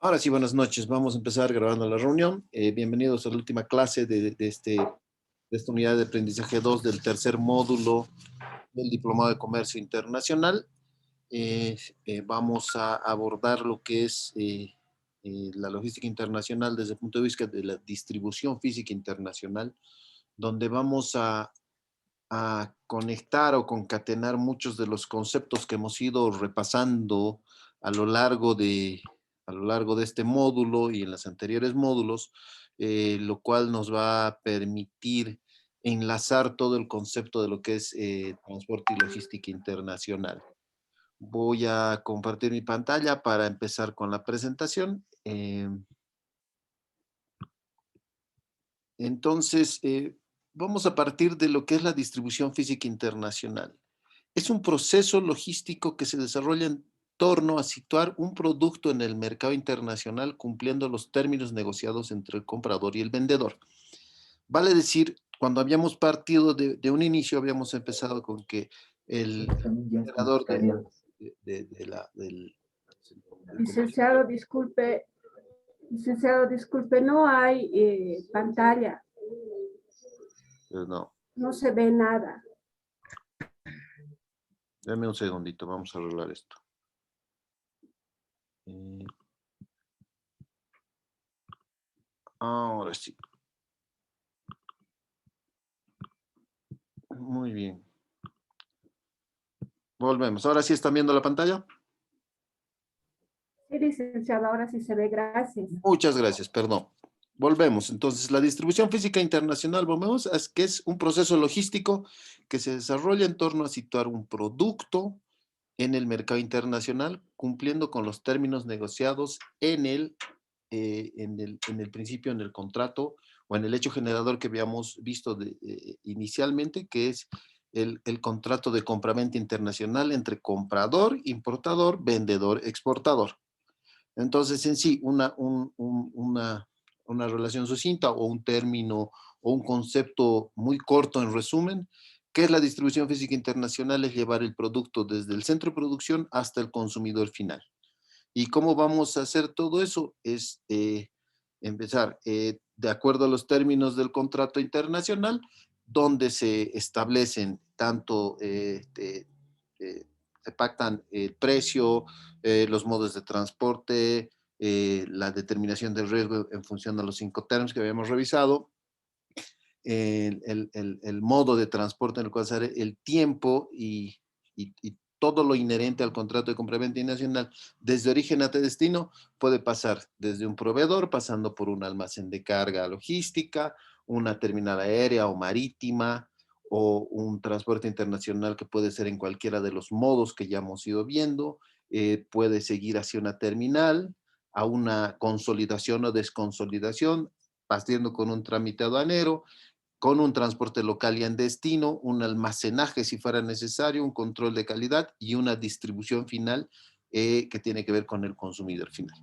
Ahora sí, buenas noches. Vamos a empezar grabando la reunión. Bienvenidos a la última clase de esta unidad de aprendizaje 2 del tercer módulo del Diplomado de Comercio Internacional. Vamos a abordar lo que es la logística internacional desde el punto de vista de la distribución física internacional, donde vamos a conectar o concatenar muchos de los conceptos que hemos ido repasando a lo largo a lo largo de este módulo y en los anteriores módulos, lo cual nos va a permitir enlazar todo el concepto de lo que es transporte y logística internacional. Voy a compartir mi pantalla para empezar con la presentación. Entonces, vamos a partir de lo que es la distribución física internacional. Es un proceso logístico que se desarrolla en torno a situar un producto en el mercado internacional cumpliendo los términos negociados entre el comprador y el vendedor. Vale decir, cuando habíamos partido de un inicio, habíamos empezado con que el generador del Licenciado, disculpe, no hay pantalla, no, no se ve nada. dame un segundito, vamos a arreglar esto. Eh, Ahora sí. Muy bien. Volvemos. ¿Ahora sí están viendo la pantalla? Sí, licenciado, ahora sí se ve, gracias. Muchas gracias, perdón. Volvemos. Entonces, la distribución física internacional, volvemos, es que es un proceso logístico que se desarrolla en torno a situar un producto en el mercado internacional, cumpliendo con los términos negociados en el principio, en el contrato o en el hecho generador que habíamos visto inicialmente, que es el contrato de compraventa internacional entre comprador, importador, vendedor, exportador. Entonces, en sí, una relación sucinta o un término o un concepto muy corto en resumen, ¿qué es la distribución física internacional? Es llevar el producto desde el centro de producción hasta el consumidor final. ¿Y cómo vamos a hacer todo eso? Es empezar de acuerdo a los términos del contrato internacional, donde se establecen tanto, se pactan el precio, los modos de transporte, la determinación del riesgo en función de los 5 términos que habíamos revisado, el modo de transporte en el cual se hará el tiempo y todo lo inherente al contrato de compraventa nacional, desde origen hasta destino, puede pasar desde un proveedor, pasando por un almacén de carga logística, una terminal aérea o marítima, o un transporte internacional que puede ser en cualquiera de los modos que ya hemos ido viendo, puede seguir hacia una terminal, a una consolidación o desconsolidación, partiendo con un trámite aduanero, con un transporte local y en destino, un almacenaje si fuera necesario, un control de calidad y una distribución final que tiene que ver con el consumidor final.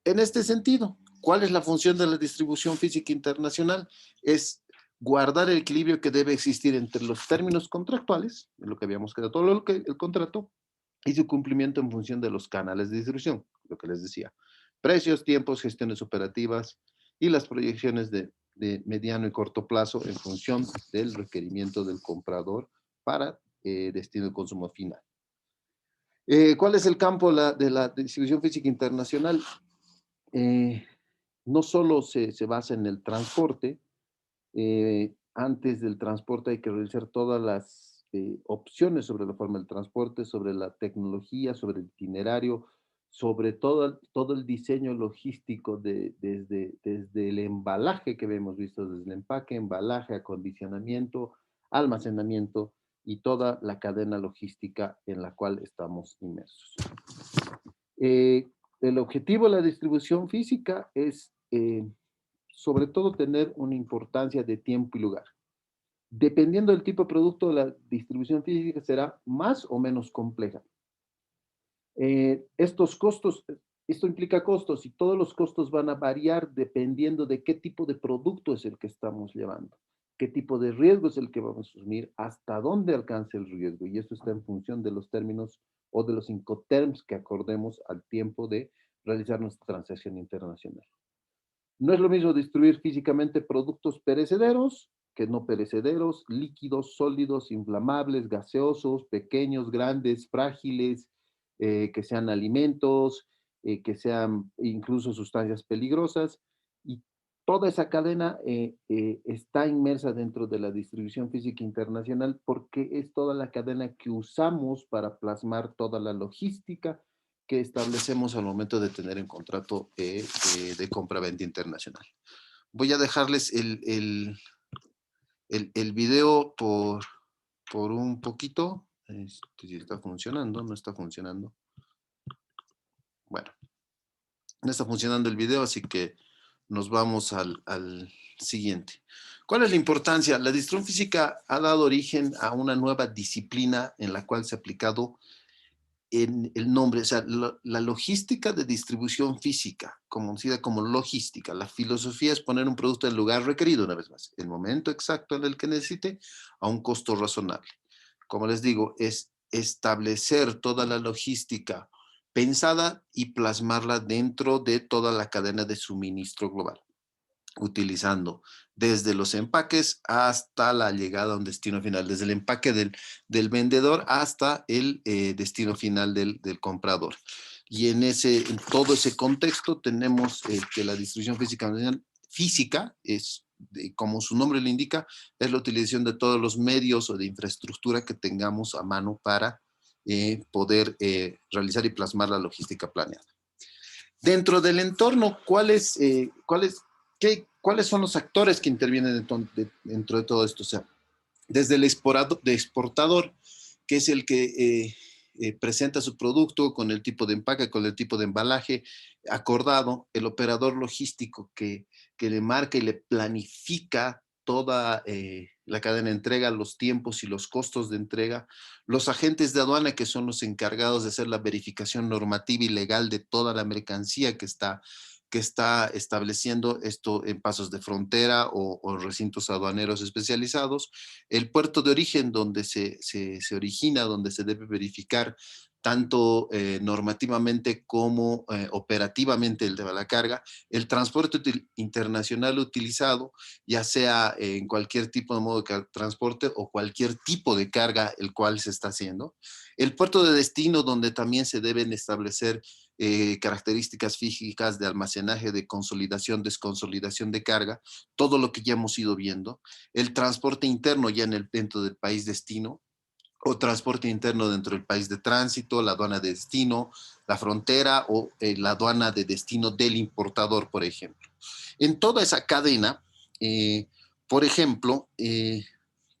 En este sentido, ¿cuál es la función de la distribución física internacional? Es guardar el equilibrio que debe existir entre los términos contractuales, en lo que habíamos quedado, todo lo que el contrato, y su cumplimiento en función de los canales de distribución, lo que les decía. Precios, tiempos, gestiones operativas y las proyecciones de mediano y corto plazo en función del requerimiento del comprador para destino de consumo final. ¿Cuál es el campo de la distribución física internacional? Eh, no solo se basa en el transporte, antes del transporte hay que realizar todas las opciones sobre la forma del transporte, sobre la tecnología, sobre el itinerario, sobre todo el diseño logístico desde el embalaje que hemos visto, desde el empaque, embalaje, acondicionamiento, almacenamiento y toda la cadena logística en la cual estamos inmersos. El objetivo de la distribución física es sobre todo tener una importancia de tiempo y lugar. Dependiendo del tipo de producto, la distribución física será más o menos compleja. Estos costos, esto implica costos y todos los costos van a variar dependiendo de qué tipo de producto es el que estamos llevando, qué tipo de riesgo es el que vamos a asumir, hasta dónde alcance el riesgo. Y esto está en función de los términos o de los incoterms que acordemos al tiempo de realizar nuestra transacción internacional. No es lo mismo distribuir físicamente productos perecederos que no perecederos, líquidos, sólidos, inflamables, gaseosos, pequeños, grandes, frágiles, que sean alimentos, que sean incluso sustancias peligrosas. Y toda esa cadena está inmersa dentro de la distribución física internacional porque es toda la cadena que usamos para plasmar toda la logística que establecemos al momento de tener un contrato de compra-venta internacional. Voy a dejarles el video por un poquito. Si está funcionando, no está funcionando. Bueno, no está funcionando el video, así que nos vamos al siguiente. ¿Cuál es la importancia? La distribución física ha dado origen a una nueva disciplina en la cual se ha aplicado en el nombre, o sea, la logística de distribución física, conocida como logística. La filosofía es poner un producto en el lugar requerido, una vez más, el momento exacto en el que necesite, a un costo razonable. Como les digo, es establecer toda la logística pensada y plasmarla dentro de toda la cadena de suministro global, utilizando desde los empaques hasta la llegada a un destino final, desde el empaque del vendedor hasta el destino final del comprador. Y en todo ese contexto tenemos que la distribución física es, como su nombre le indica, es la utilización de todos los medios o de infraestructura que tengamos a mano para poder realizar y plasmar la logística planeada. Dentro del entorno, ¿cuáles son los actores que intervienen dentro de todo esto? O sea, desde el exportador, que es el que presenta su producto con el tipo de empaque, con el tipo de embalaje acordado, el operador logístico que le marca y le planifica toda la cadena de entrega, los tiempos y los costos de entrega, los agentes de aduana que son los encargados de hacer la verificación normativa y legal de toda la mercancía que está estableciendo esto en pasos de frontera o recintos aduaneros especializados, el puerto de origen donde se origina, donde se debe verificar tanto normativamente como operativamente el de la carga, el transporte internacional utilizado, ya sea en cualquier tipo de modo de transporte o cualquier tipo de carga el cual se está haciendo, el puerto de destino donde también se deben establecer características físicas de almacenaje, de consolidación, desconsolidación de carga, todo lo que ya hemos ido viendo, el transporte interno ya dentro del país destino, o transporte interno dentro del país de tránsito, la aduana de destino, la frontera o la aduana de destino del importador, por ejemplo. En toda esa cadena, por ejemplo,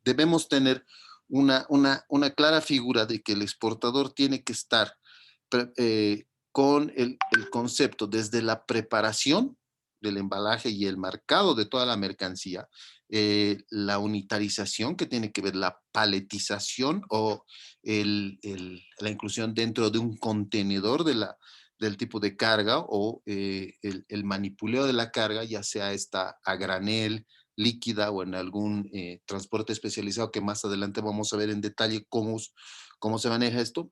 debemos tener una clara figura de que el exportador tiene que estar con el concepto desde la preparación del embalaje y el marcado de toda la mercancía, la unitarización que tiene que ver la paletización o la inclusión dentro de un contenedor del tipo de carga o el manipuleo de la carga, ya sea esta a granel, líquida o en algún transporte especializado que más adelante vamos a ver en detalle cómo se maneja esto,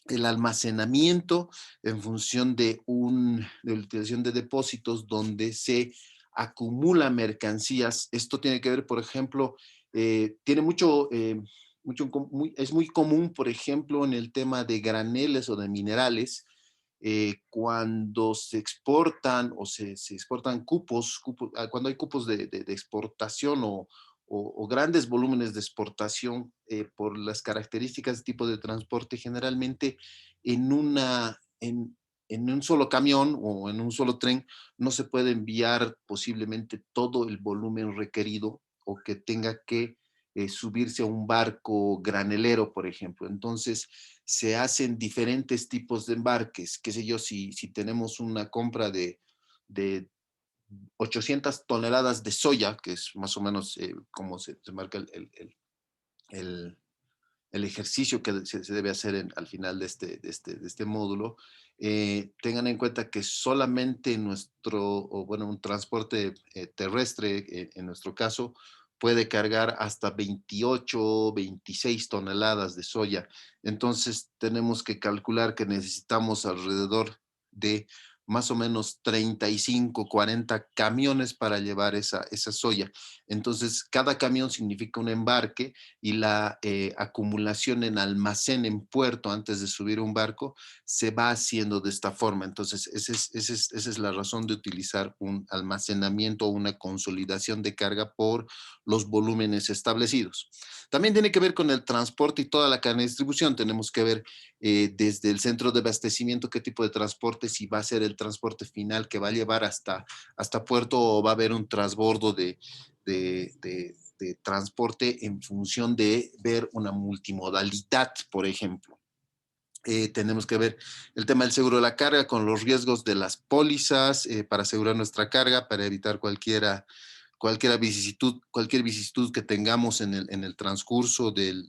el almacenamiento en función de la utilización de depósitos donde se acumula mercancías. Esto tiene que ver, por ejemplo, tiene es muy común, por ejemplo, en el tema de graneles o de minerales, cuando se exportan o se exportan cuando hay cupos de exportación o grandes volúmenes de exportación por las características de tipo de transporte, generalmente en, una, en un solo camión o en un solo tren no se puede enviar posiblemente todo el volumen requerido o que tenga que subirse a un barco granelero, por ejemplo. Entonces, se hacen diferentes tipos de embarques. Qué sé yo, si tenemos una compra de 800 toneladas de soya, que es más o menos como se marca el, el ejercicio que se debe hacer al final de este módulo, tengan en cuenta que solamente un transporte terrestre, en nuestro caso, puede cargar hasta 28, 26 toneladas de soya. Entonces, tenemos que calcular que necesitamos alrededor de más o menos 35, 40 camiones para llevar esa soya. Entonces, cada camión significa un embarque y la acumulación en almacén en puerto antes de subir un barco se va haciendo de esta forma. Entonces, esa es la razón de utilizar un almacenamiento o una consolidación de carga por los volúmenes establecidos. También tiene que ver con el transporte y toda la cadena de distribución. Tenemos que ver desde el centro de abastecimiento qué tipo de transporte, si va a ser el transporte final que va a llevar hasta puerto o va a haber un transbordo de transporte en función de ver una multimodalidad, por ejemplo. Tenemos que ver el tema del seguro de la carga con los riesgos de las pólizas para asegurar nuestra carga, para evitar cualquier vicisitud que tengamos en el transcurso del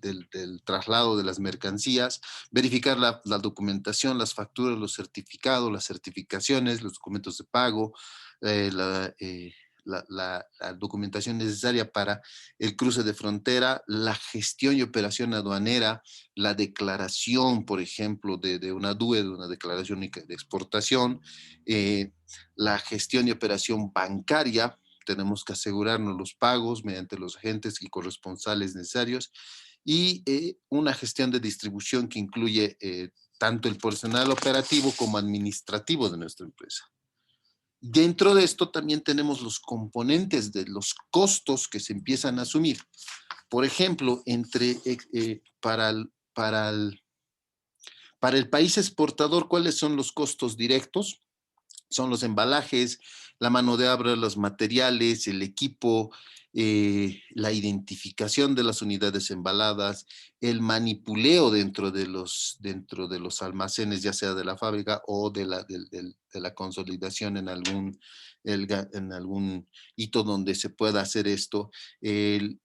traslado de las mercancías, verificar la documentación, las facturas, los certificados, las certificaciones, los documentos de pago, la documentación necesaria para el cruce de frontera, la gestión y operación aduanera, la declaración, por ejemplo, de una DUE, de una declaración de exportación, la gestión y operación bancaria. Tenemos que asegurarnos los pagos mediante los agentes y corresponsales necesarios y una gestión de distribución que incluye tanto el personal operativo como administrativo de nuestra empresa. Dentro de esto también tenemos los componentes de los costos que se empiezan a asumir. Por ejemplo, para el país exportador, ¿cuáles son los costos directos? Son los embalajes, la mano de obra, los materiales, el equipo, la identificación de las unidades embaladas, el manipuleo dentro de los almacenes, ya sea de la fábrica o de la consolidación en algún hito donde se pueda hacer esto,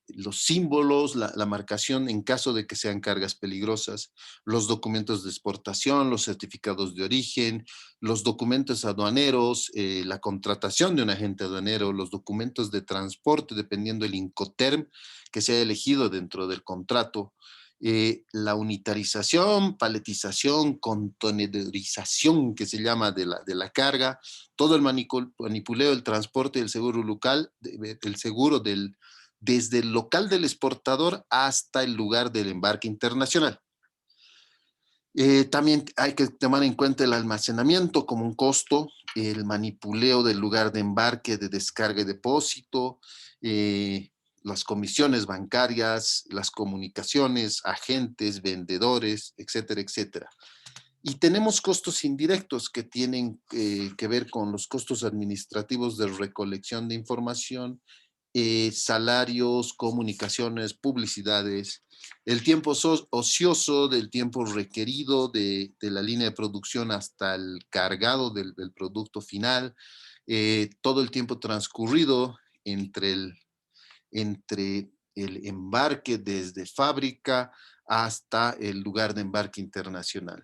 los símbolos, la marcación en caso de que sean cargas peligrosas, los documentos de exportación, los certificados de origen, los documentos aduaneros, la contratación de un agente aduanero, los documentos de transporte, dependiendo del Incoterm que se haya elegido dentro del contrato, la unitarización, paletización, contenedorización, que se llama de la carga, todo el manipuleo, el transporte, el seguro local, desde el local del exportador hasta el lugar del embarque internacional. También hay que tomar en cuenta el almacenamiento como un costo, el manipuleo del lugar de embarque, de descarga y depósito, las comisiones bancarias, las comunicaciones, agentes, vendedores, etcétera, etcétera. Y tenemos costos indirectos que tienen que ver con los costos administrativos de recolección de información, salarios, comunicaciones, publicidades, el tiempo ocioso, del tiempo requerido de la línea de producción hasta el cargado del producto final, todo el tiempo transcurrido entre el embarque desde fábrica hasta el lugar de embarque internacional.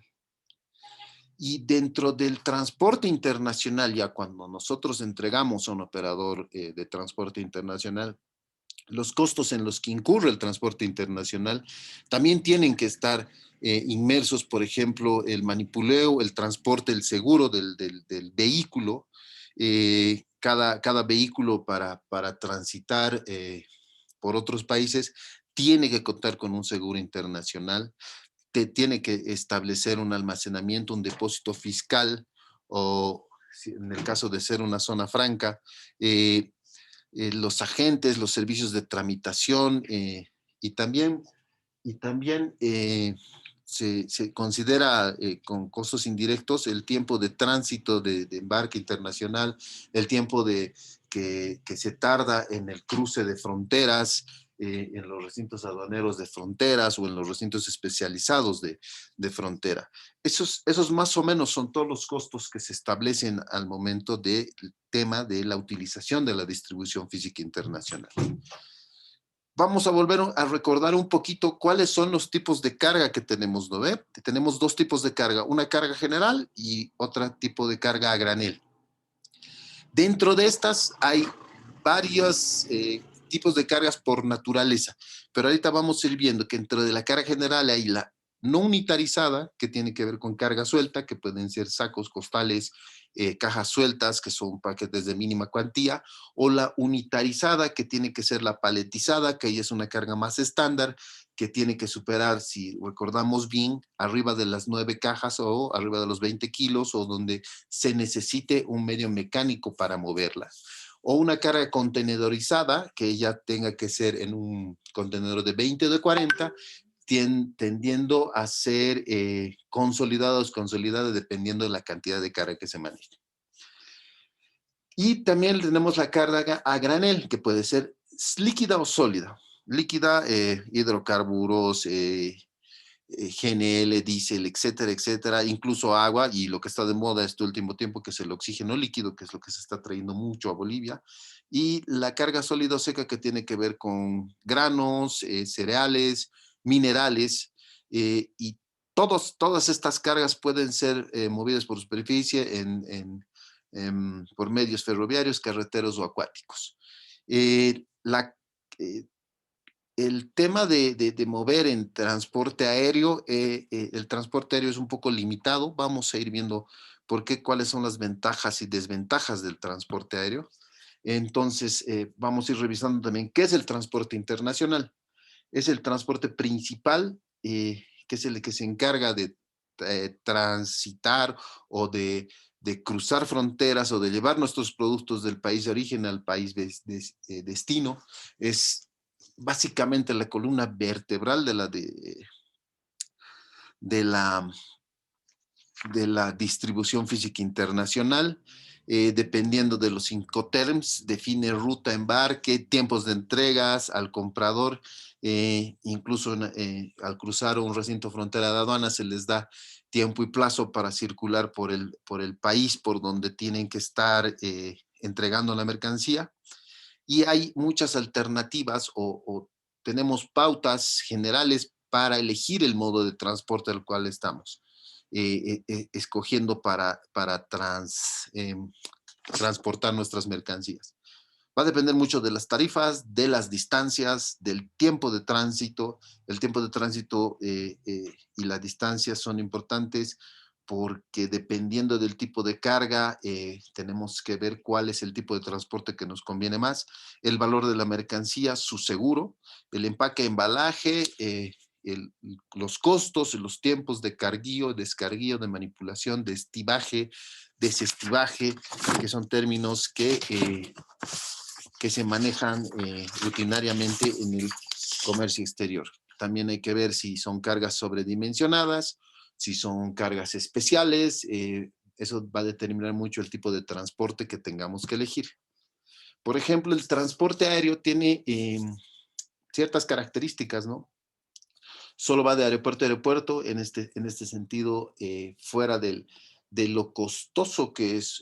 Y dentro del transporte internacional, ya cuando nosotros entregamos a un operador de transporte internacional, los costos en los que incurre el transporte internacional también tienen que estar inmersos, por ejemplo, el manipuleo, el transporte, el seguro del vehículo. Cada vehículo para transitar por otros países tiene que contar con un seguro internacional, tiene que establecer un almacenamiento, un depósito fiscal, o en el caso de ser una zona franca, los agentes, los servicios de tramitación y también se considera con costos indirectos el tiempo de tránsito de embarque internacional, el tiempo que se tarda en el cruce de fronteras, en los recintos aduaneros de fronteras o en los recintos especializados de frontera. Esos más o menos son todos los costos que se establecen al momento del tema de la utilización de la distribución física internacional. Vamos a volver a recordar un poquito cuáles son los tipos de carga que tenemos, ¿no ve? Tenemos dos tipos de carga, una carga general y otro tipo de carga a granel. Dentro de estas hay varios tipos de cargas por naturaleza, pero ahorita vamos a ir viendo que dentro de la carga general hay no unitarizada, que tiene que ver con carga suelta, que pueden ser sacos, costales, cajas sueltas, que son paquetes de mínima cuantía, o la unitarizada, que tiene que ser la paletizada, que ahí es una carga más estándar, que tiene que superar, si recordamos bien, arriba de las 9 cajas o arriba de los 20 kilos, o donde se necesite un medio mecánico para moverla. O una carga contenedorizada, que ya tenga que ser en un contenedor de 20 o de 40, tendiendo a ser consolidadas dependiendo de la cantidad de carga que se maneje. Y también tenemos la carga a granel, que puede ser líquida o sólida. Líquida, hidrocarburos, GNL, diésel, etcétera, etcétera, incluso agua, y lo que está de moda este último tiempo, que es el oxígeno líquido, que es lo que se está trayendo mucho a Bolivia, y la carga sólida o seca, que tiene que ver con granos, cereales, minerales, y todas estas cargas pueden ser movidas por superficie por medios ferroviarios, carreteros o acuáticos. Eh, la, eh, el tema de mover en transporte aéreo, el transporte aéreo es un poco limitado. Vamos a ir viendo por qué, cuáles son las ventajas y desventajas del transporte aéreo. Entonces, vamos a ir revisando también qué es el transporte internacional. Es el transporte principal, que es el que se encarga de transitar o de cruzar fronteras o de llevar nuestros productos del país de origen al país destino. Es básicamente la columna vertebral de la, de la distribución física internacional. Dependiendo de los Incoterms, define ruta, embarque, tiempos de entregas al comprador, incluso al cruzar un recinto frontera de aduana se les da tiempo y plazo para circular por el país por donde tienen que estar entregando la mercancía. Y hay muchas alternativas o tenemos pautas generales para elegir el modo de transporte al cual estamos escogiendo para transportar nuestras mercancías. Va a depender mucho de las tarifas, de las distancias, del tiempo de tránsito. El tiempo de tránsito y la distancia son importantes porque dependiendo del tipo de carga, tenemos que ver cuál es el tipo de transporte que nos conviene más, el valor de la mercancía, su seguro, el empaque, embalaje, el, los costos, los tiempos de carguío, descarguío, de manipulación, de estibaje, desestibaje, que son términos que se manejan rutinariamente en el comercio exterior. También hay que ver si son cargas sobredimensionadas, si son cargas especiales, eso va a determinar mucho el tipo de transporte que tengamos que elegir. Por ejemplo, el transporte aéreo tiene ciertas características, ¿no? Solo va de aeropuerto a aeropuerto, en este sentido, fuera de lo costoso que es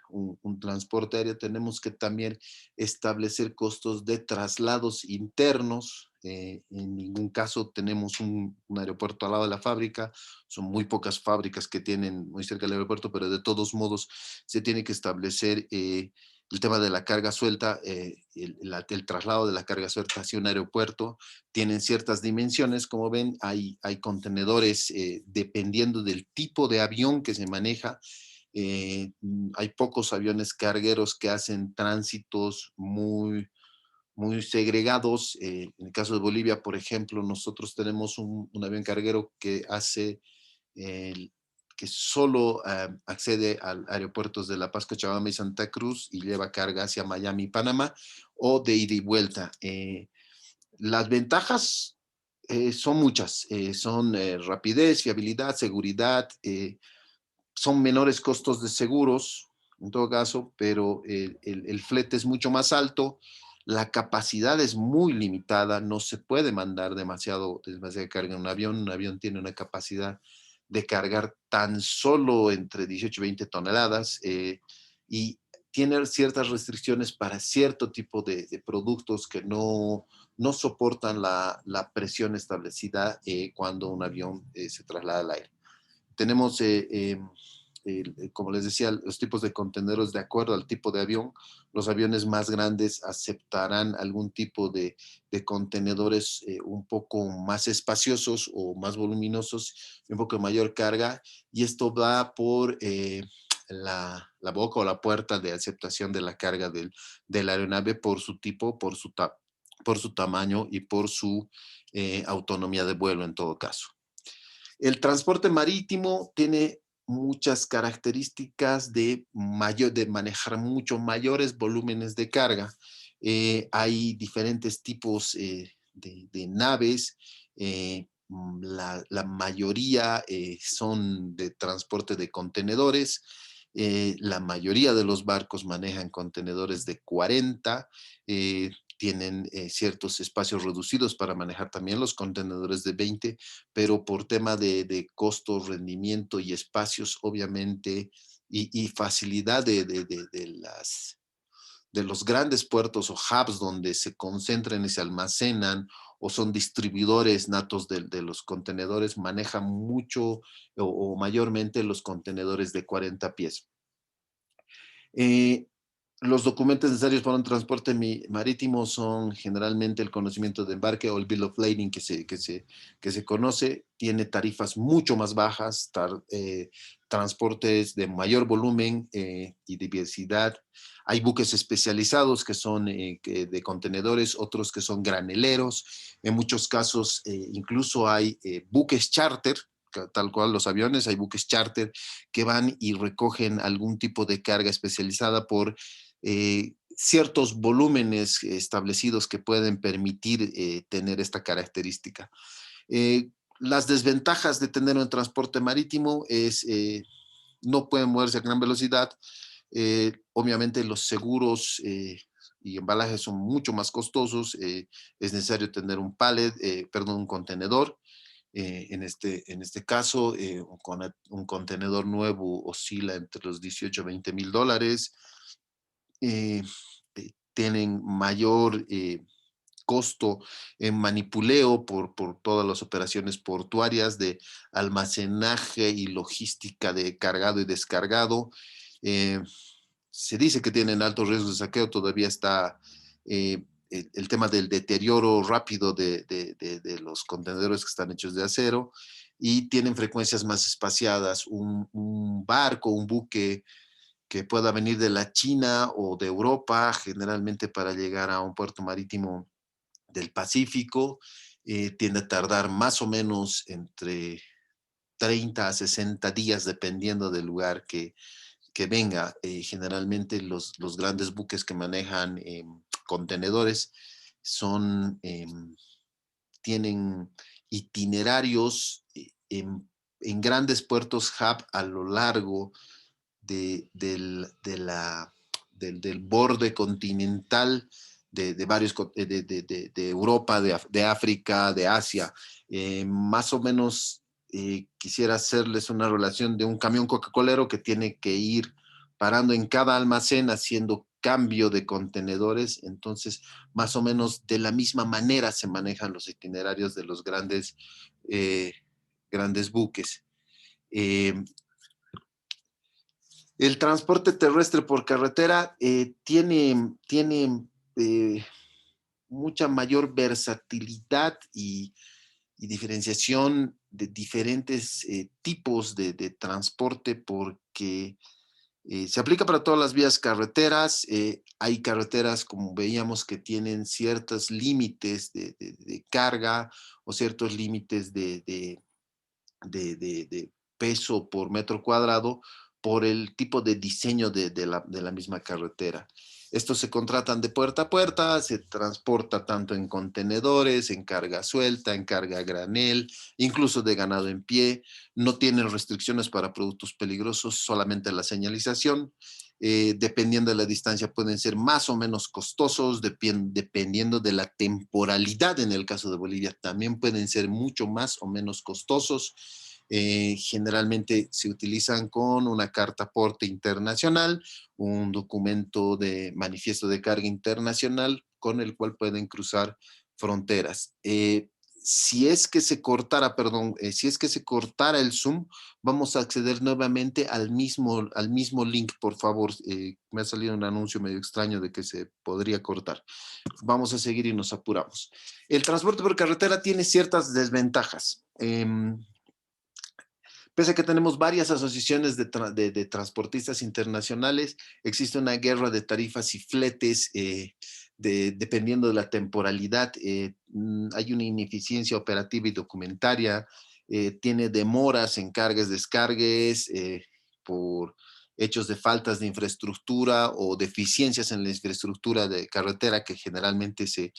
un transporte aéreo, tenemos que también establecer costos de traslados internos. En ningún caso tenemos un aeropuerto al lado de la fábrica, son muy pocas fábricas que tienen muy cerca del aeropuerto, pero de todos modos se tiene que establecer el tema de la carga suelta, el traslado de la carga suelta hacia un aeropuerto. Tienen ciertas dimensiones, como ven, hay contenedores dependiendo del tipo de avión que se maneja. Hay pocos aviones cargueros que hacen tránsitos muy segregados. En el caso de Bolivia, por ejemplo, nosotros tenemos un avión carguero que hace el que solo accede a aeropuertos de La Paz, Cochabamba y Santa Cruz y lleva carga hacia Miami y Panamá o de ida y vuelta. Las ventajas son muchas, son rapidez, fiabilidad, seguridad, son menores costos de seguros, en todo caso, pero el flete es mucho más alto, la capacidad es muy limitada, no se puede mandar demasiada carga en un avión tiene una capacidad de cargar tan solo entre 18 y 20 toneladas y tiene ciertas restricciones para cierto tipo de productos que no soportan la presión establecida cuando un avión se traslada al aire. Tenemos como les decía, los tipos de contenedores de acuerdo al tipo de avión. Los aviones más grandes aceptarán algún tipo de contenedores un poco más espaciosos o más voluminosos, un poco de mayor carga, y esto va por la boca o la puerta de aceptación de la carga de la aeronave por su tipo, por su tamaño y por su autonomía de vuelo en todo caso. El transporte marítimo tiene muchas características de manejar mucho mayores volúmenes de carga. Hay diferentes tipos de naves. La mayoría son de transporte de contenedores. La mayoría de los barcos manejan contenedores de 40. Tienen ciertos espacios reducidos para manejar también los contenedores de 20, pero por tema de costo, rendimiento y espacios, obviamente, y facilidad de los grandes puertos o hubs donde se concentran y se almacenan o son distribuidores natos de los contenedores, manejan mucho o mayormente los contenedores de 40 pies. Eh, los documentos necesarios para un transporte marítimo son generalmente el conocimiento de embarque o el bill of lading que se conoce. Tiene tarifas mucho más bajas, transportes de mayor volumen y diversidad. Hay buques especializados que son de contenedores, otros que son graneleros. En muchos casos incluso hay buques charter, tal cual los aviones, hay buques charter que van y recogen algún tipo de carga especializada por ciertos volúmenes establecidos que pueden permitir tener esta característica. Las desventajas de tener un transporte marítimo es no pueden moverse a gran velocidad. Obviamente los seguros y embalajes son mucho más costosos. Es necesario tener un contenedor. En este caso, un contenedor nuevo oscila entre los 18 a 20 mil dólares. eh, Tienen mayor costo en manipuleo por todas las operaciones portuarias de almacenaje y logística de cargado y descargado. Eh, Se dice que tienen altos riesgos de saqueo, todavía está el tema del deterioro rápido de los contenedores que están hechos de acero y tienen frecuencias más espaciadas. Un barco, un buque que pueda venir de la China o de Europa, generalmente para llegar a un puerto marítimo del Pacífico, tiende a tardar más o menos entre 30 a 60 días, dependiendo del lugar que venga. Generalmente los grandes buques que manejan contenedores tienen itinerarios en grandes puertos hub a lo largo del borde continental de varios de Europa, de África, de Asia. Más o menos quisiera hacerles una relación de un camión Coca-Colero que tiene que ir parando en cada almacén haciendo cambio de contenedores. Entonces, más o menos de la misma manera se manejan los itinerarios de los eh, grandes buques. Eh, el transporte terrestre por carretera tiene mucha mayor versatilidad y diferenciación de diferentes tipos de transporte porque se aplica para todas las vías carreteras. Hay carreteras, como veíamos, que tienen ciertos límites de carga o ciertos límites de peso por metro cuadrado por el tipo de diseño de la misma carretera. Estos se contratan de puerta a puerta, se transporta tanto en contenedores, en carga suelta, en carga a granel, incluso de ganado en pie. No tienen restricciones para productos peligrosos, solamente la señalización. Dependiendo de la distancia pueden ser más o menos costosos, dependiendo de la temporalidad. En el caso de Bolivia también pueden ser mucho más o menos costosos. Generalmente se utilizan con una carta aporte internacional, un documento de manifiesto de carga internacional con el cual pueden cruzar fronteras. si es que se cortara, perdón, si es que se cortara el Zoom, vamos a acceder nuevamente al mismo link, por favor. Me ha salido un anuncio medio extraño de que se podría cortar. Vamos a seguir y nos apuramos. El transporte por carretera tiene ciertas desventajas. Pese a que tenemos varias asociaciones de transportistas internacionales, existe una guerra de tarifas y fletes dependiendo de la temporalidad. Hay una ineficiencia operativa y documentaria, tiene demoras en cargues, descargues, por hechos de faltas de infraestructura o deficiencias en la infraestructura de carretera que generalmente se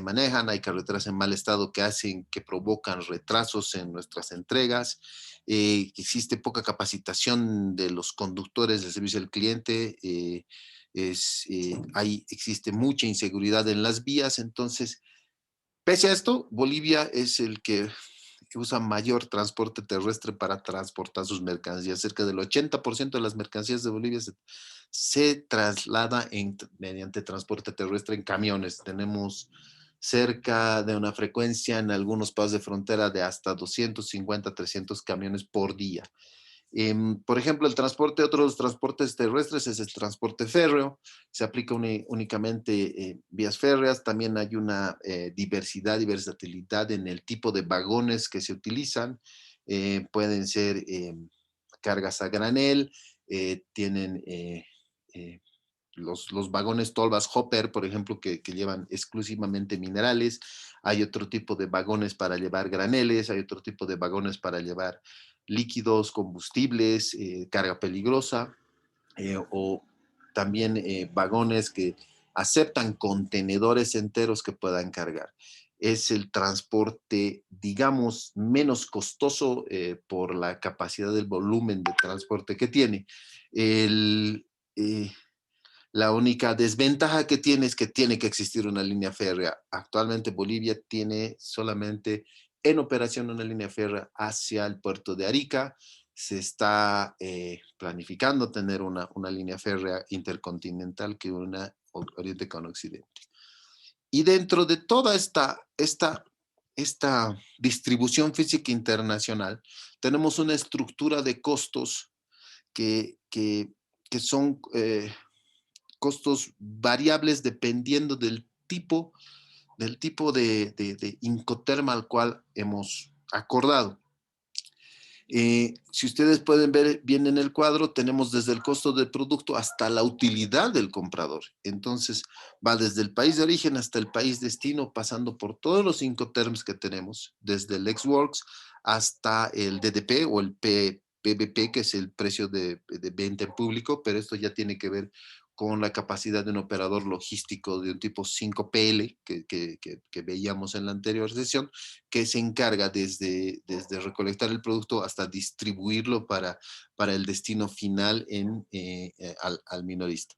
manejan. Hay carreteras en mal estado que provocan retrasos en nuestras entregas. Existe poca capacitación de los conductores del servicio al cliente, existe mucha inseguridad en las vías. Entonces, pese a esto, Bolivia es el que usa mayor transporte terrestre para transportar sus mercancías. Cerca del 80% de las mercancías de Bolivia se traslada mediante transporte terrestre en camiones. Tenemos cerca de una frecuencia en algunos pasos de frontera de hasta 250, 300 camiones por día. Por ejemplo, otros transportes terrestres es el transporte férreo, se aplica únicamente vías férreas. También hay una diversidad y versatilidad en el tipo de vagones que se utilizan. Pueden ser cargas a granel, tienen los vagones Tolvas Hopper, por ejemplo, que llevan exclusivamente minerales. Hay otro tipo de vagones para llevar graneles, hay otro tipo de vagones para llevar líquidos, combustibles, carga peligrosa, o también vagones que aceptan contenedores enteros que puedan cargar. Es el transporte, digamos, menos costoso por la capacidad del volumen de transporte que tiene. El, la única desventaja que tiene es que tiene que existir una línea férrea. Actualmente Bolivia tiene solamente en operación una línea férrea hacia el puerto de Arica. Se está planificando tener una línea férrea intercontinental que una Oriente con Occidente. Y dentro de toda esta distribución física internacional, tenemos una estructura de costos que son costos variables dependiendo del tipo de Incoterm al cual hemos acordado. Si ustedes pueden ver bien en el cuadro, tenemos desde el costo del producto hasta la utilidad del comprador. Entonces, va desde el país de origen hasta el país destino, pasando por todos los Incoterms que tenemos, desde el ex-works hasta el DDP o el PBP, que es el precio de venta en público, pero esto ya tiene que ver con la capacidad de un operador logístico de un tipo 5PL que veíamos en la anterior sesión, que se encarga desde recolectar el producto hasta distribuirlo para el destino final al minorista.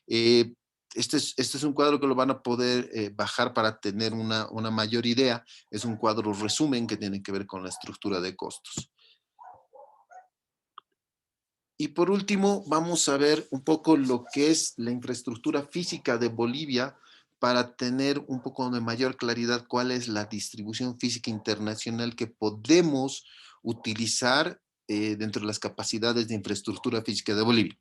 Este es un cuadro que lo van a poder bajar para tener una mayor idea. Es un cuadro resumen que tiene que ver con la estructura de costos. Y por último, vamos a ver un poco lo que es la infraestructura física de Bolivia para tener un poco de mayor claridad cuál es la distribución física internacional que podemos utilizar dentro de las capacidades de infraestructura física de Bolivia.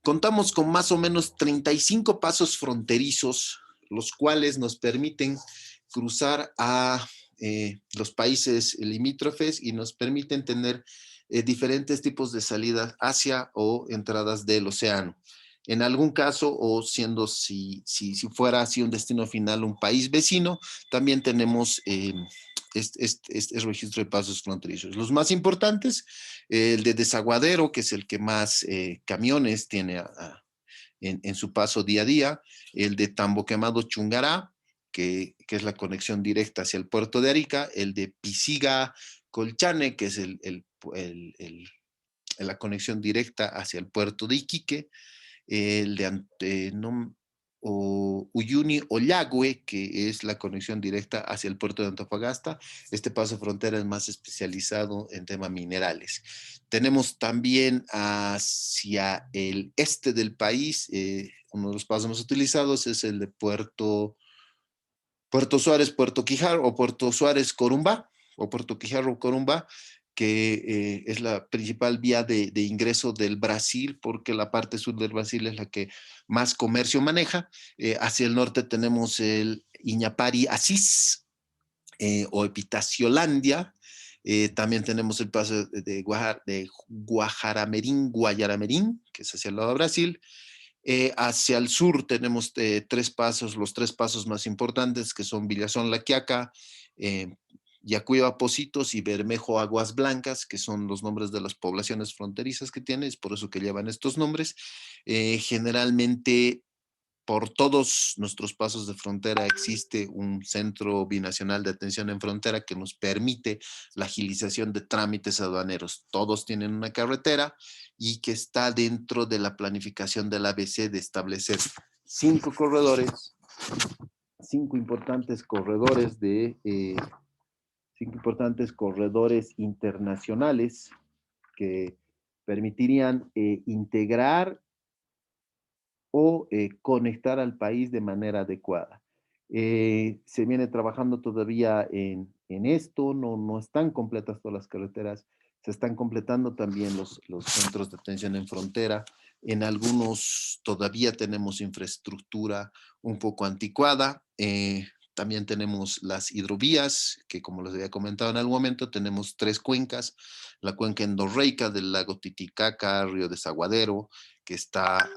Contamos con más o menos 35 pasos fronterizos, los cuales nos permiten cruzar a los países limítrofes y nos permiten tener diferentes tipos de salidas hacia o entradas del océano. En algún caso, o siendo si fuera así un destino final, un país vecino, también tenemos este registro de pasos fronterizos. Los más importantes, el de Desaguadero, que es el que más camiones tiene en su paso día a día, el de Tambo Quemado Chungará, que es la conexión directa hacia el puerto de Arica, el de Pisiga Colchane, que es la conexión directa hacia el puerto de Iquique, el de Uyuni Ollagüe, que es la conexión directa hacia el puerto de Antofagasta. Este paso frontera es más especializado en temas minerales. Tenemos también hacia el este del país, uno de los pasos más utilizados es el de Puerto Puerto Suárez, Puerto Quijar o Puerto Suárez, Corumbá, o Puerto Quijarro, Corumbá, que es la principal vía de ingreso del Brasil, porque la parte sur del Brasil es la que más comercio maneja. Hacia el norte tenemos el Iñapari Asís o Epitaciolandia. También tenemos el paso de Guajaramerín, que es hacia el lado de Brasil. Hacia el sur tenemos tres pasos, los tres pasos más importantes, que son Villazón La Quiaca, Yacuiba Pocitos y Bermejo Aguas Blancas, que son los nombres de las poblaciones fronterizas que tiene, es por eso que llevan estos nombres. Generalmente, por todos nuestros pasos de frontera existe un centro binacional de atención en frontera que nos permite la agilización de trámites aduaneros. Todos tienen una carretera y que está dentro de la planificación del ABC de establecer 5 corredores, 5 importantes corredores de 5 importantes corredores internacionales que permitirían integrar o conectar al país de manera adecuada. Se viene trabajando todavía en esto, no están completas todas las carreteras, se están completando también los centros de atención en frontera. En algunos todavía tenemos infraestructura un poco anticuada. También tenemos las hidrovías, que como les había comentado en algún momento, tenemos 3 cuencas. La cuenca endorreica del lago Titicaca, río Desaguadero, que está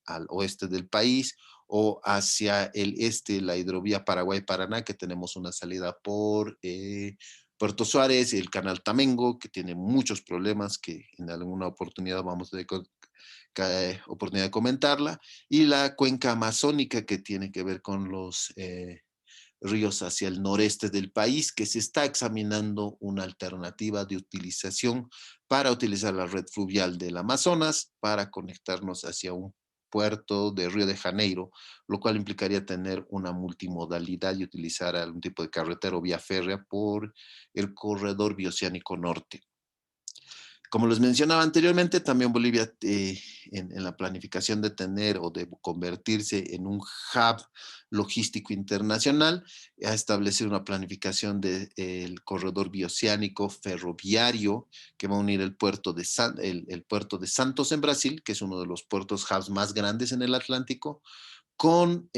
al oeste del país, o hacia el este, la hidrovía Paraguay-Paraná, que tenemos una salida por Puerto Suárez y el canal Tamengo, que tiene muchos problemas que en alguna oportunidad vamos a oportunidad de comentarla, y la cuenca amazónica, que tiene que ver con los ríos hacia el noreste del país, que se está examinando una alternativa de utilización para utilizar la red fluvial del Amazonas para conectarnos hacia un puerto de Río de Janeiro, lo cual implicaría tener una multimodalidad y utilizar algún tipo de carretera o vía férrea por el corredor bioceánico norte. Como les mencionaba anteriormente, también Bolivia en la planificación de tener o de convertirse en un hub logístico internacional, ha establecido una planificación del corredor bioceánico ferroviario que va a unir el puerto de Santos en Brasil, que es uno de los puertos hubs más grandes en el Atlántico, con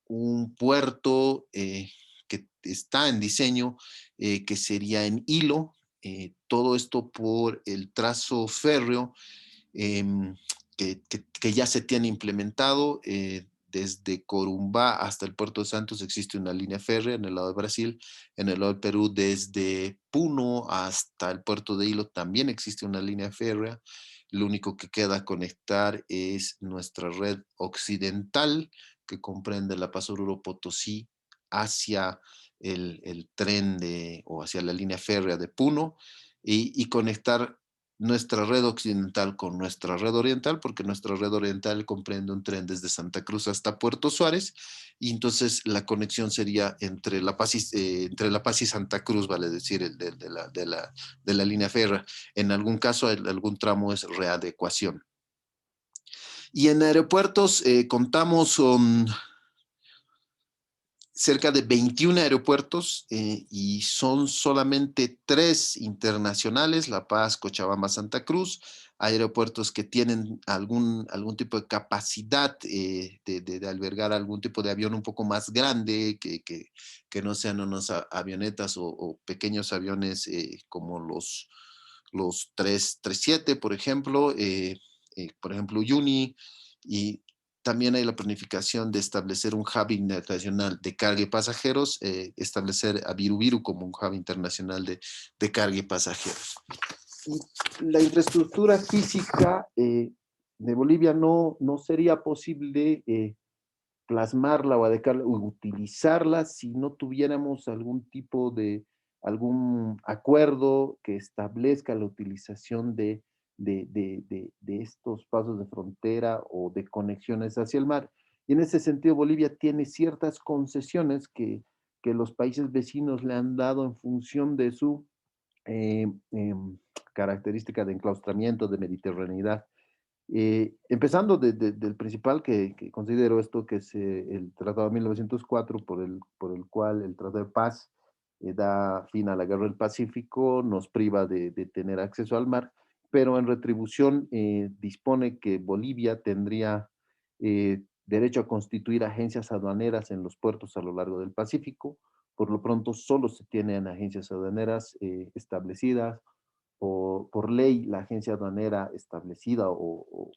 un puerto que está en diseño, que sería en Hilo, todo esto por el trazo férreo eh, que ya se tiene implementado. Desde Corumbá hasta el puerto de Santos existe una línea férrea en el lado de Brasil. En el lado del Perú, desde Puno hasta el puerto de Hilo también existe una línea férrea. Lo único que queda conectar es nuestra red occidental, que comprende la Paso Oruro Potosí hacia el tren o hacia la línea férrea de Puno y conectar nuestra red occidental con nuestra red oriental, porque nuestra red oriental comprende un tren desde Santa Cruz hasta Puerto Suárez, y entonces la conexión sería entre entre La Paz y Santa Cruz, vale decir, de la línea férrea. En algún caso, algún tramo es readecuación. Y en aeropuertos contamos con cerca de 21 aeropuertos y son solamente 3 internacionales, La Paz, Cochabamba, Santa Cruz. Hay aeropuertos que tienen algún tipo de capacidad de albergar algún tipo de avión un poco más grande, que no sean unas avionetas o pequeños aviones como los 337, por ejemplo, Uni, y también hay la planificación de establecer un hub internacional de carga y pasajeros, establecer a Viru como un hub internacional de carga y pasajeros. Y la infraestructura física de Bolivia no sería posible plasmarla o adecuarla o utilizarla si no tuviéramos algún acuerdo que establezca la utilización de estos pasos de frontera o de conexiones hacia el mar. Y en ese sentido, Bolivia tiene ciertas concesiones que los países vecinos le han dado en función de su eh, eh, característica de enclaustramiento, de mediterraneidad. Empezando del principal que considero esto, que es el Tratado de 1904, por el cual el Tratado de Paz da fin a la Guerra del Pacífico, nos priva de tener acceso al mar, pero en retribución dispone que Bolivia tendría derecho a constituir agencias aduaneras en los puertos a lo largo del Pacífico. Por lo pronto, solo se tienen agencias aduaneras establecidas por ley. La agencia aduanera establecida o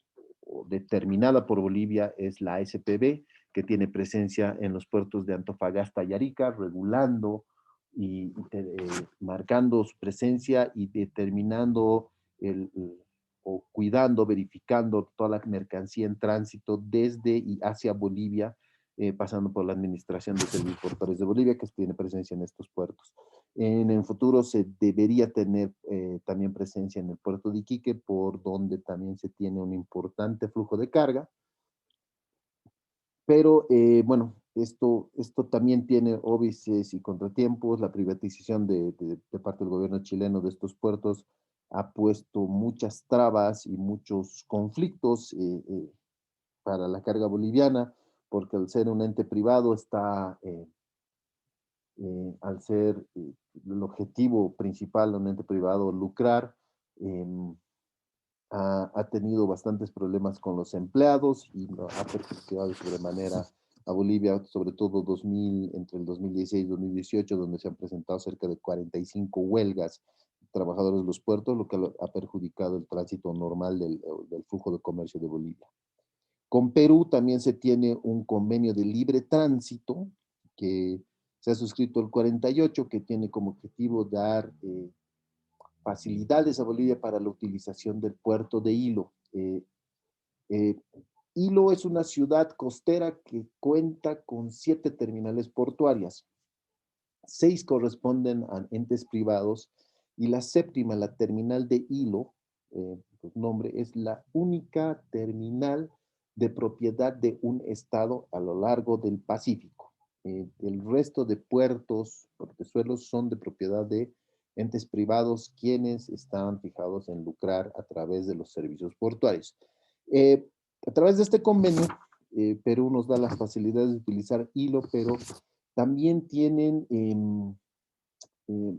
determinada por Bolivia es la SPB, que tiene presencia en los puertos de Antofagasta y Arica, regulando y marcando su presencia y determinando o cuidando, verificando toda la mercancía en tránsito desde y hacia Bolivia, pasando por la Administración de Servicios Portuarios de Bolivia, que tiene presencia en estos puertos. En el futuro se debería tener también presencia en el puerto de Iquique, por donde también se tiene un importante flujo de carga, pero bueno, esto también tiene óbices y contratiempos. La privatización de parte del gobierno chileno de estos puertos ha puesto muchas trabas y muchos conflictos para la carga boliviana, porque al ser un ente privado está al ser el objetivo principal de un ente privado lucrar, eh, ha tenido bastantes problemas con los empleados y ha perjudicado de sobremanera a Bolivia, sobre todo entre el 2016 y 2018, donde se han presentado cerca de 45 huelgas de trabajadores de los puertos, lo que ha perjudicado el tránsito normal del flujo de comercio de Bolivia. Con Perú también se tiene un convenio de libre tránsito que se ha suscrito el 48, que tiene como objetivo dar facilidades a Bolivia para la utilización del puerto de Hilo. Eh, Hilo es una ciudad costera que cuenta con 7 terminales portuarias. 6 corresponden a entes privados y la séptima, la terminal de Hilo, pues nombre, es la única terminal de propiedad de un estado a lo largo del Pacífico. El resto de puertos, portezuelos, son de propiedad de entes privados, quienes están fijados en lucrar a través de los servicios portuarios. Eh, a través de este convenio, Perú nos da las facilidades de utilizar hilo, pero también tienen eh,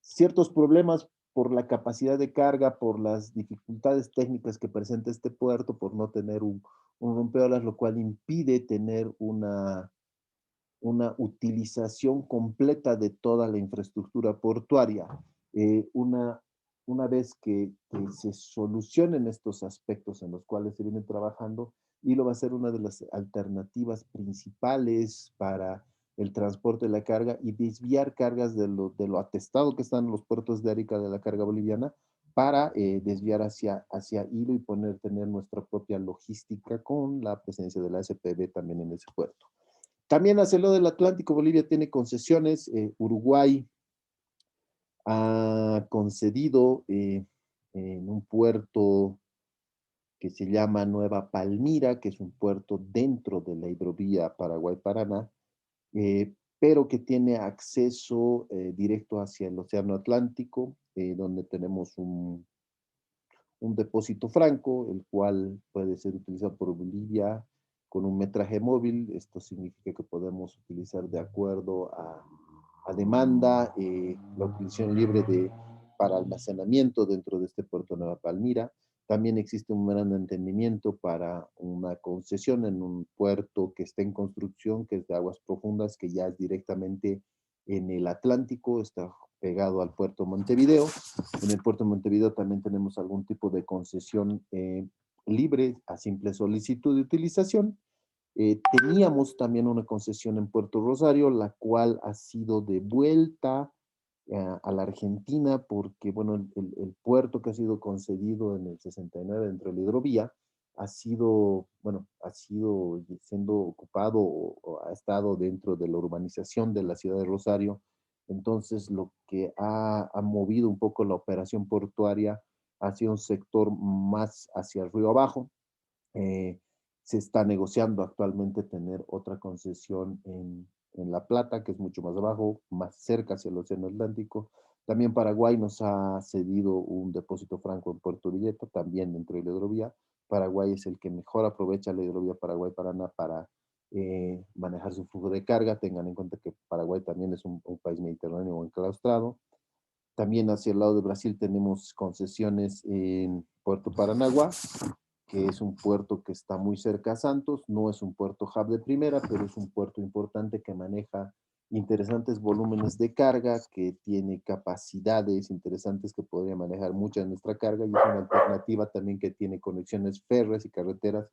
ciertos problemas por la capacidad de carga, por las dificultades técnicas que presenta este puerto, por no tener un rompeolas, lo cual impide tener una utilización completa de toda la infraestructura portuaria. Eh, una, una vez que se solucionen estos aspectos en los cuales se viene trabajando, y lo va a ser una de las alternativas principales para el transporte de la carga y desviar cargas de lo atestado que están en los puertos de Arica de la carga boliviana para desviar hacia Hilo y tener nuestra propia logística con la presencia de la SPB también en ese puerto. También hacia el lado del Atlántico, Bolivia tiene concesiones. Uruguay ha concedido en un puerto que se llama Nueva Palmira, que es un puerto dentro de la hidrovía Paraguay-Paraná, pero que tiene acceso directo hacia el Océano Atlántico, donde tenemos un depósito franco, el cual puede ser utilizado por Bolivia con un metraje móvil. Esto significa que podemos utilizar de acuerdo a demanda la utilización libre para almacenamiento dentro de este puerto Nueva Palmira. También existe un gran entendimiento para una concesión en un puerto que está en construcción, que es de aguas profundas, que ya es directamente en el Atlántico, está pegado al puerto Montevideo. En el puerto de Montevideo también tenemos algún tipo de concesión libre a simple solicitud de utilización. Teníamos también una concesión en Puerto Rosario, la cual ha sido devuelta a la Argentina porque, bueno, el puerto que ha sido concedido en el 69 dentro de la hidrovía ha sido siendo ocupado o ha estado dentro de la urbanización de la ciudad de Rosario. Entonces, lo que ha movido un poco la operación portuaria ha sido un sector más hacia el río abajo. Eh, Se está negociando actualmente tener otra concesión en La Plata, que es mucho más abajo, más cerca hacia el Océano Atlántico. También Paraguay nos ha cedido un depósito franco en Puerto Villeta, también dentro de la hidrovía. Paraguay es el que mejor aprovecha la hidrovía Paraguay-Paraná para manejar su flujo de carga. Tengan en cuenta que Paraguay también es un país mediterráneo enclaustrado. También hacia el lado de Brasil tenemos concesiones en Puerto Paranagua, que es un puerto que está muy cerca a Santos. No es un puerto hub de primera, pero es un puerto importante que maneja interesantes volúmenes de carga, que tiene capacidades interesantes que podría manejar mucha de nuestra carga, y es una alternativa también que tiene conexiones férreas y carreteras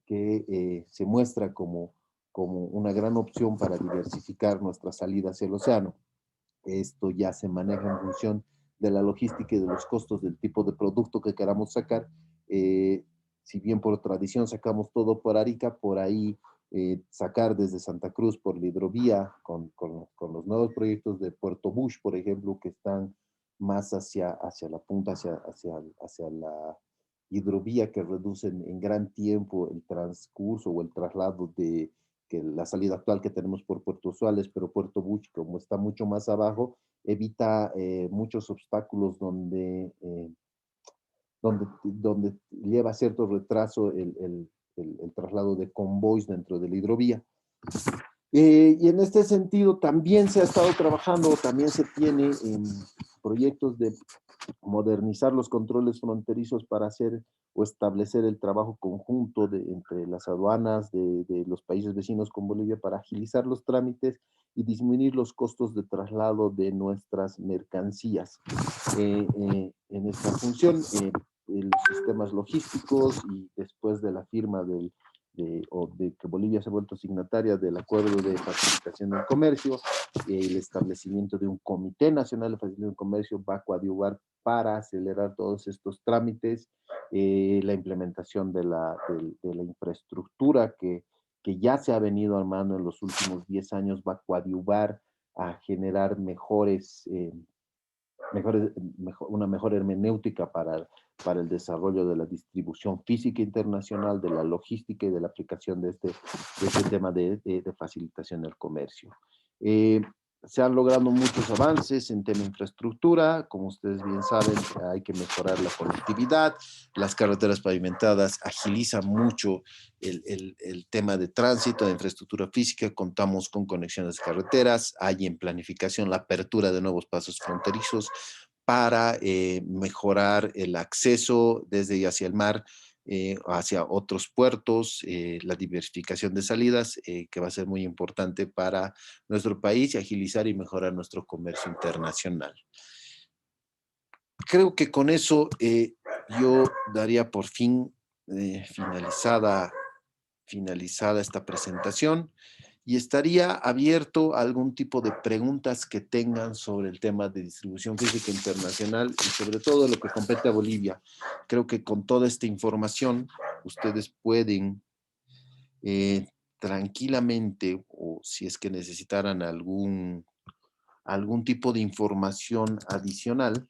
que se muestra como una gran opción para diversificar nuestra salida hacia el océano. Esto ya se maneja en función de la logística y de los costos del tipo de producto que queramos sacar. Si bien por tradición sacamos todo por Arica, por ahí sacar desde Santa Cruz por la hidrovía, con los nuevos proyectos de Puerto Bush, por ejemplo, que están más hacia la punta, hacia la hidrovía, que reducen en gran tiempo el transcurso o el traslado de que la salida actual que tenemos por Puerto Suárez, pero Puerto Buch, como está mucho más abajo, evita muchos obstáculos donde lleva cierto retraso el traslado de convoys dentro de la hidrovía. Y en este sentido también se ha estado trabajando, también se tiene proyectos de modernizar los controles fronterizos para hacer o establecer el trabajo conjunto entre las aduanas de los países vecinos con Bolivia para agilizar los trámites y disminuir los costos de traslado de nuestras mercancías. En esta función, los sistemas logísticos, y después de la firma de que Bolivia se ha vuelto signataria del Acuerdo de Facilitación del Comercio, el establecimiento de un Comité Nacional de Facilitación del Comercio va a coadyuvar para acelerar todos estos trámites, la implementación de la infraestructura que ya se ha venido armando en los últimos 10 años va a coadyuvar a generar una mejor hermenéutica para el desarrollo de la distribución física internacional, de la logística y de la aplicación de este tema de facilitación del comercio. Se han logrado muchos avances en tema de infraestructura. Como ustedes bien saben, hay que mejorar la conectividad. Las carreteras pavimentadas agilizan mucho el tema de tránsito, de infraestructura física. Contamos con conexiones de carreteras. Hay en planificación la apertura de nuevos pasos fronterizos para mejorar el acceso desde y hacia el mar, hacia otros puertos, la diversificación de salidas, que va a ser muy importante para nuestro país y agilizar y mejorar nuestro comercio internacional. Creo que con eso yo daría por fin finalizada esta presentación, y estaría abierto a algún tipo de preguntas que tengan sobre el tema de distribución física internacional y sobre todo lo que compete a Bolivia. Creo que con toda esta información ustedes pueden tranquilamente, o si es que necesitaran algún tipo de información adicional,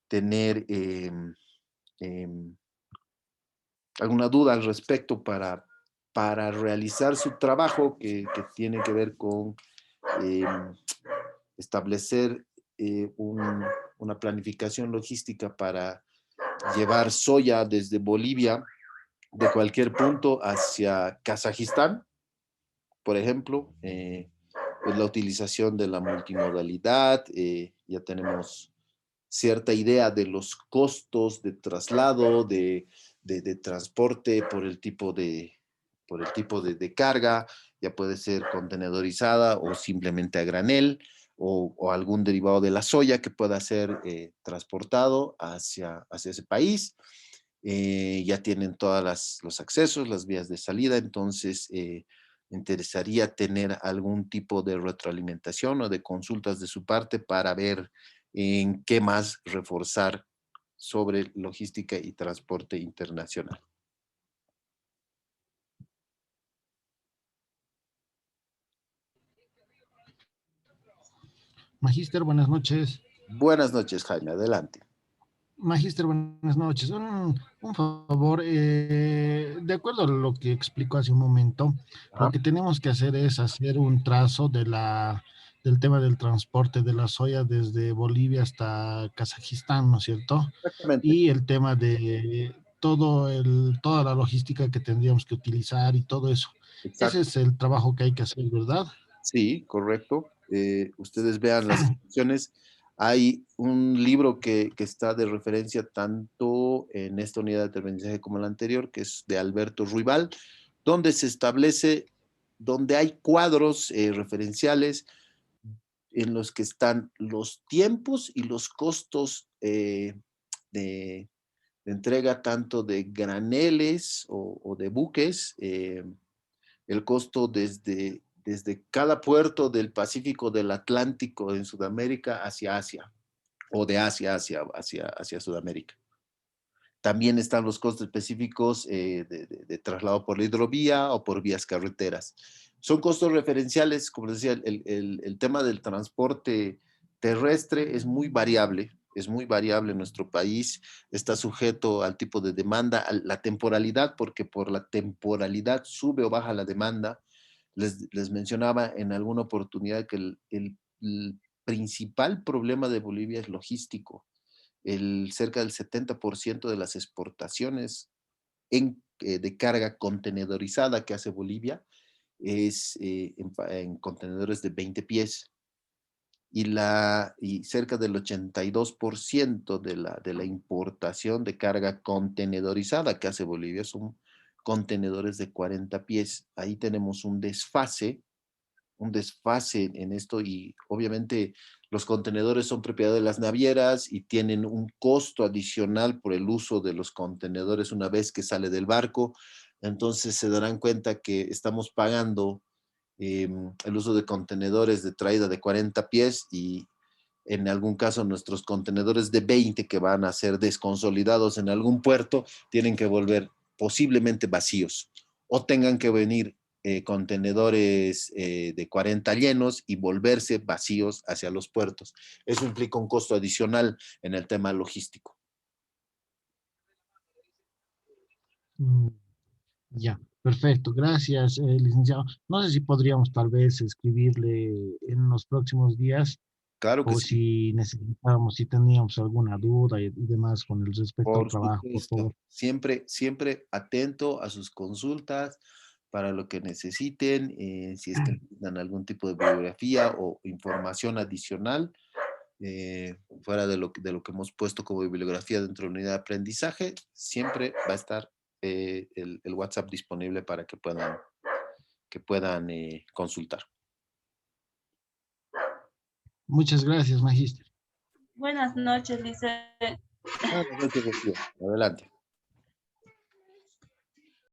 tener alguna duda al respecto para realizar su trabajo que tiene que ver con establecer una planificación logística para llevar soya desde Bolivia, de cualquier punto, hacia Kazajistán, por ejemplo. Pues la utilización de la multimodalidad, ya tenemos cierta idea de los costos de traslado, de transporte por el tipo de carga. Ya puede ser contenedorizada o simplemente a granel, o algún derivado de la soya que pueda ser transportado hacia ese país. Ya tienen todos los accesos, las vías de salida. Entonces me interesaría tener algún tipo de retroalimentación o de consultas de su parte para ver en qué más reforzar sobre logística y transporte internacional. Magíster, buenas noches. Buenas noches, Jaime, adelante. Magíster, buenas noches. Un favor, de acuerdo a lo que explicó hace un momento, lo que tenemos que hacer es hacer un trazo de la del tema del transporte de la soya desde Bolivia hasta Kazajistán, ¿no es cierto? Exactamente, Y el tema de toda la logística que tendríamos que utilizar y todo eso. Ese exacto. es el trabajo que hay que hacer, ¿verdad? Sí, correcto. Ustedes vean las instrucciones. Hay un libro que está de referencia tanto en esta unidad de aprendizaje como en la anterior, que es de Alberto Ruibal, donde se establece, donde hay cuadros referenciales en los que están los tiempos y los costos de, de entrega tanto de graneles o de buques, el costo desde cada puerto del Pacífico, del Atlántico en Sudamérica hacia Asia o de Asia hacia Sudamérica. También están los costos específicos de traslado por la hidrovía o por vías carreteras. Son costos referenciales, como les decía, el tema del transporte terrestre es muy variable en nuestro país, está sujeto al tipo de demanda, a la temporalidad, porque por la temporalidad sube o baja la demanda. Les mencionaba en alguna oportunidad que el principal problema de Bolivia es logístico. Cerca del 70% de las exportaciones de carga contenedorizada que hace Bolivia es en contenedores de 20 pies y cerca del 82% de la importación de carga contenedorizada que hace Bolivia son contenedores de 40 pies. Ahí tenemos un desfase en esto y obviamente los contenedores son propiedad de las navieras y tienen un costo adicional por el uso de los contenedores una vez que sale del barco. Entonces se darán cuenta que estamos pagando el uso de contenedores de traída de 40 pies y en algún caso nuestros contenedores de 20 que van a ser desconsolidados en algún puerto tienen que volver posiblemente vacíos o tengan que venir contenedores de 40 llenos y volverse vacíos hacia los puertos. Eso implica un costo adicional en el tema logístico. Mm, ya, perfecto. Gracias, licenciado. No sé si podríamos tal vez escribirle en los próximos días Claro que por sí, si necesitábamos, si teníamos alguna duda y demás con el respecto al por trabajo, por supuesto. favor. Siempre, siempre atento a sus consultas para lo que necesiten, si es que necesitan algún tipo de bibliografía o información adicional, fuera de lo que hemos puesto como bibliografía dentro de la unidad de aprendizaje, siempre va a estar el WhatsApp disponible para que puedan consultar. Muchas gracias, magíster. Buenas noches, Lice. Buenas noches, Rocío. Adelante.